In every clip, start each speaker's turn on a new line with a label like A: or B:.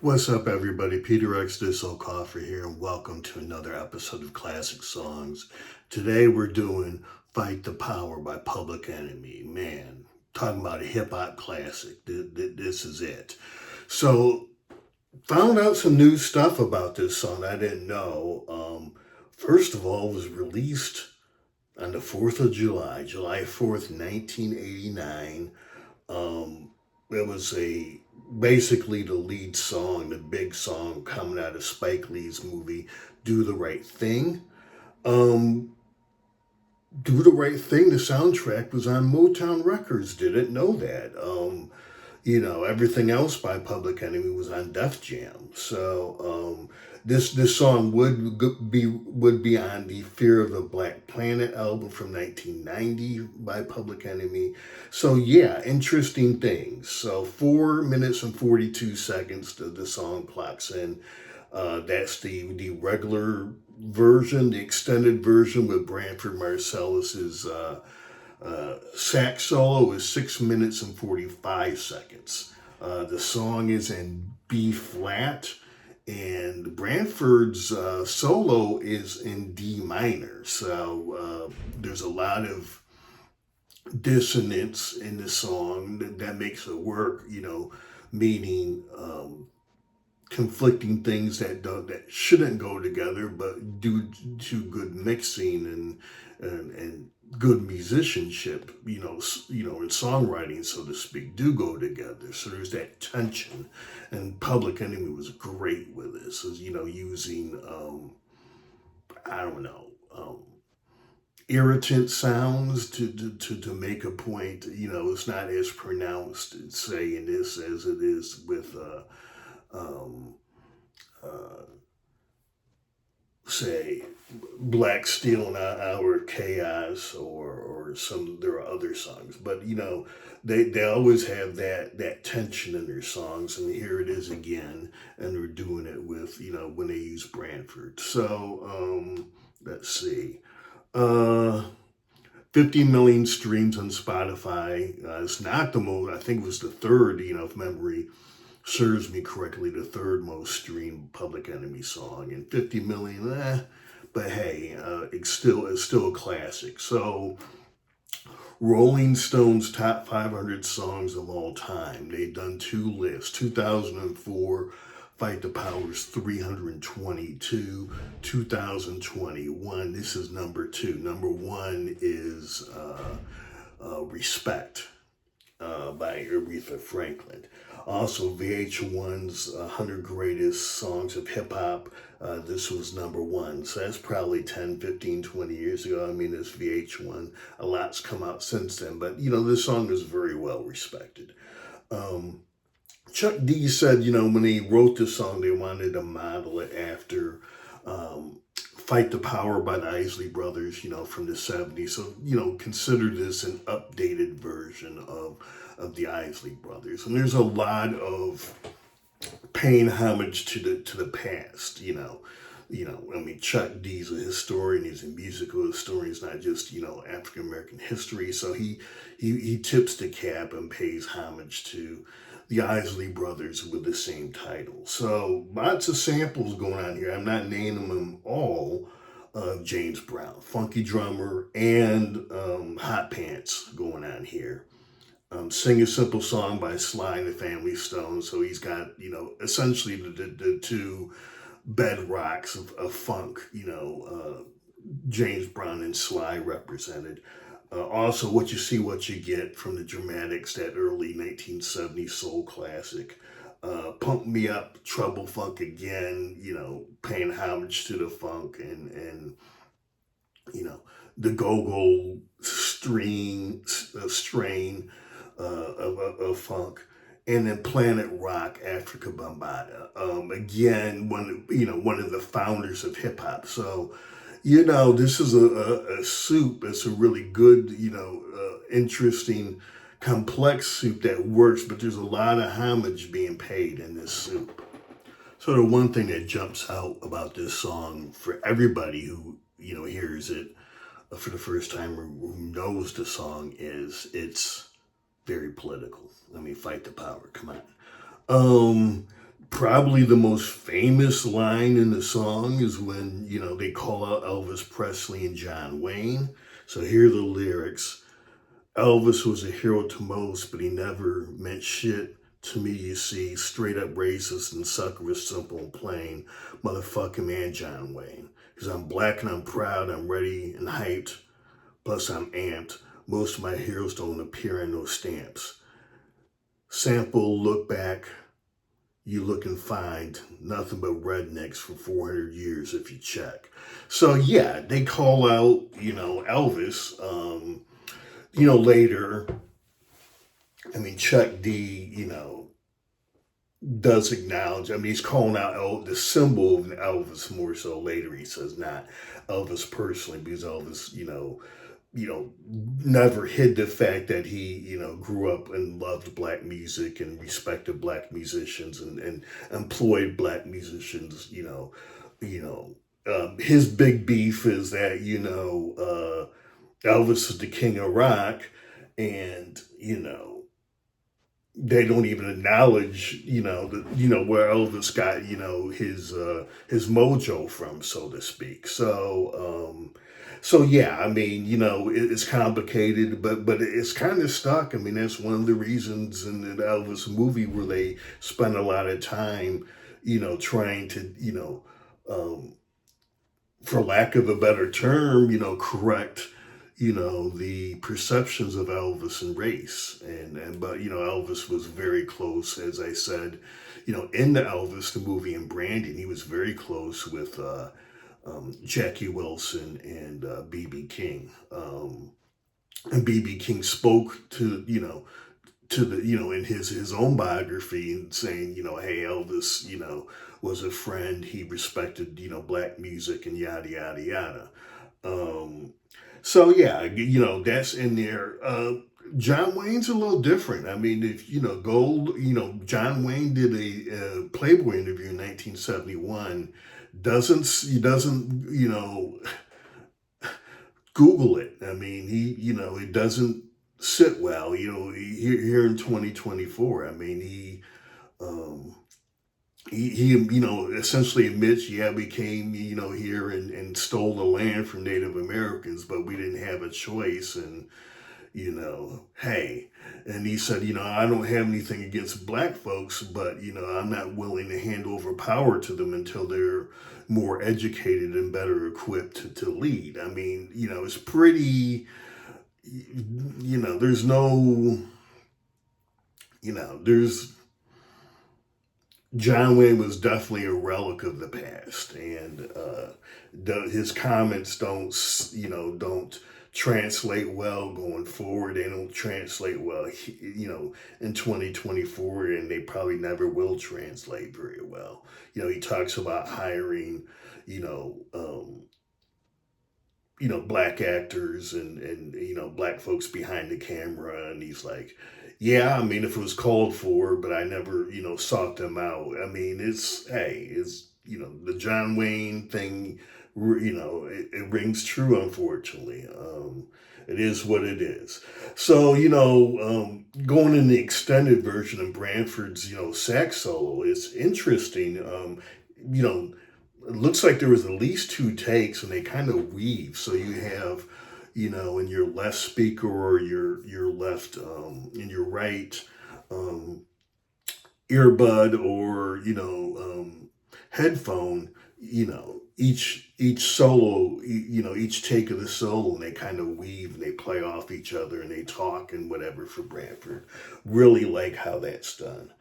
A: What's up, everybody? Peter X Disco Coffee here, and welcome to another episode of Classic Songs. Today we're doing Fight the Power by Public Enemy. Man, talking about a hip hop classic. This is it. So, found out some new stuff about this song I didn't know. First of all, it was released on the 4th of July, July 4th, 1989. It was basically the lead song, the big song coming out of Spike Lee's movie Do the Right Thing. Um, Do the Right Thing, the soundtrack was on Motown Records. Didn't know that. Everything else by Public Enemy was on Def Jam. So this song would be on the Fear of the Black Planet album from 1990 by Public Enemy. So yeah, interesting things. So 4 minutes and 42 seconds the song clocks in. That's the regular version. The extended version with Branford Marsalis's sax solo is 6 minutes and 45 seconds. The song is in B flat, and Branford's solo is in D minor. So there's a lot of dissonance in the song that makes it work, meaning conflicting things that shouldn't go together, but due to good mixing and good musicianship, in songwriting, so to speak, do go together. So there's that tension, and Public Enemy was great with this, using I don't know. Irritant sounds to make a point. It's not as pronounced saying this as it is with um, uh, say Black Steel and Our Chaos, or some there are other songs, but they always have that tension in their songs, and here it is again, and they're doing it with when they use Branford. So let's see. Uh, 50 million streams on Spotify. It's not the most, I think it was the third, if memory serves me correctly, the third most streamed Public Enemy song. And 50 million, but hey, it's still a classic. So, Rolling Stone's top 500 songs of all time. They've done two lists. 2004, Fight the Power's 322. 2021, this is number two. Number one is Respect by Aretha Franklin. Also, VH1's 100 Greatest Songs of Hip Hop. This was number one. So that's probably 10, 15, 20 years ago. I mean, it's VH1. A lot's come out since then. But, this song is very well respected. Chuck D said, when they wrote this song, they wanted to model it after Fight the Power by the Isley Brothers, from the 70s. So, consider this an updated version of the Isley Brothers. And there's a lot of paying homage to the past, I mean, Chuck D's a historian, he's a musical historian, he's not just, African American history. So he tips the cap and pays homage to the Isley Brothers with the same title. So lots of samples going on here. I'm not naming them all. James Brown, Funky Drummer, and Hot Pants going on here. Sing a Simple Song by Sly and the Family Stone. So he's got, essentially the two bedrocks of funk, James Brown and Sly represented. Also, What You See, What You Get from the Dramatics, that early 1970s soul classic. Pump Me Up, Trouble Funk Again, paying homage to the funk, and the go-go strain of funk. And then Planet Rock, Africa Bambaataa. Again, one of the founders of hip hop. So, this is a soup. It's a really good, interesting, complex soup that works, but there's a lot of homage being paid in this soup. So the one thing that jumps out about this song for everybody who, hears it for the first time, or who knows the song, is it's very political. I mean, Fight the Power, come on. Probably the most famous line in the song is when, they call out Elvis Presley and John Wayne. So here are the lyrics. Elvis was a hero to most, but he never meant shit to me, you see. Straight up racist and sucker was simple and plain. Motherfucking man, John Wayne. Because I'm black and I'm proud, I'm ready and hyped. Plus I'm amped. Most of my heroes don't appear in those stamps. Sample, look back, you look and find nothing but rednecks for 400 years if you check. So yeah, they call out, Elvis, later. I mean, Chuck D, does acknowledge, I mean, he's calling out the symbol of Elvis more so later. He says not Elvis personally, because Elvis, never hid the fact that he, grew up and loved black music and respected black musicians and employed black musicians. His big beef is that Elvis is the king of rock, and they don't even acknowledge, where Elvis got, his mojo from, so to speak. So yeah, I mean, it's complicated, but it's kind of stuck. I mean, that's one of the reasons in the Elvis movie where they spend a lot of time, trying to, for lack of a better term, correct, the perceptions of Elvis and race. But, Elvis was very close, as I said, in the Elvis, the movie, and Brandon, he was very close with Jackie Wilson and B.B. King. And B.B. King spoke to the, in his own biography, and saying, hey, Elvis, was a friend. He respected, black music and yada, yada, yada. So yeah, that's in there. John Wayne's a little different. I mean, if John Wayne did a Playboy interview in 1971. He doesn't Google it. I mean, it doesn't sit well. Here in 2024. I mean, um, he essentially admits, yeah, we came, here and stole the land from Native Americans, but we didn't have a choice. And, hey, and he said, I don't have anything against black folks, but, I'm not willing to hand over power to them until they're more educated and better equipped to lead. I mean, it's pretty, there's no, there's, John Wayne was definitely a relic of the past, and his comments don't translate well going forward. They don't translate well, in 2024, and they probably never will translate very well. He talks about hiring, black actors and black folks behind the camera, and he's like, yeah, I mean, if it was called for, but I never, sought them out. I mean, it's the John Wayne thing, it rings true, unfortunately. It is what it is. So, going in the extended version of Branford's, sax solo, it's interesting. It looks like there was at least 2 takes, and they kind of weave. So you have, in your left speaker, or your left, in your right earbud, or headphone, each solo, each take of the solo, and they kind of weave and they play off each other and they talk and whatever for Branford. Really like how that's done.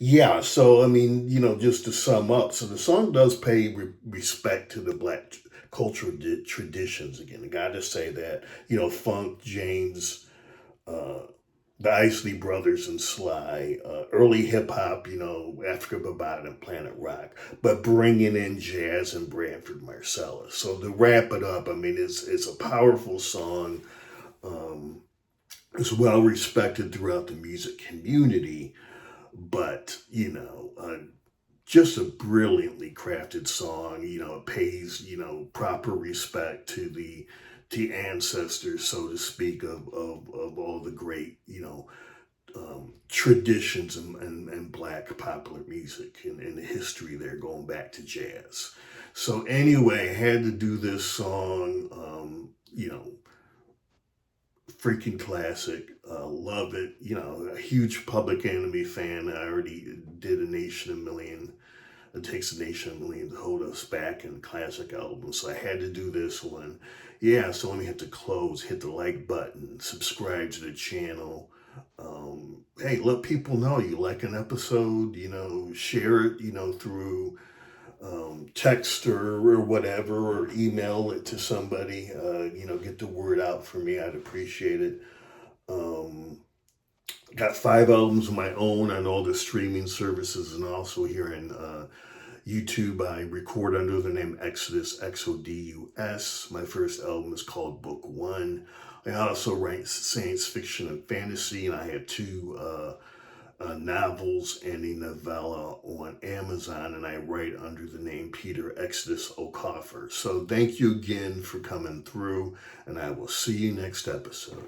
A: Yeah, so I mean, just to sum up, so the song does pay respect to the black cultural traditions. Again, I gotta say that, Funk, James, uh, the Isley Brothers and Sly, early hip hop, Africa Bambaataa and Planet Rock, but bringing in jazz and Branford Marsalis. So to wrap it up, I mean, it's a powerful song. Um, it's well respected throughout the music community, but just a brilliantly crafted song. It pays proper respect to the ancestors, so to speak, of all the great traditions and black popular music and the history there going back to jazz. So anyway, had to do this song. Freaking classic. Love it. A huge Public Enemy fan. I already did a Nation of Million. It takes a nation of million to hold us back in classic albums. So I had to do this one. Yeah, so let me hit the close, hit the like button, subscribe to the channel. Hey, let people know you like an episode, share it, through text or whatever, or email it to somebody, get the word out for me. I'd appreciate it. Got 5 albums of my own on all the streaming services, and also here in YouTube. I record under the name Exodus, Xodus. My first album is called Book One. I also write science fiction and fantasy, and I have 2 novels and a novella on Amazon, and I write under the name Peter Exodus Okafor. So thank you again for coming through, and I will see you next episode.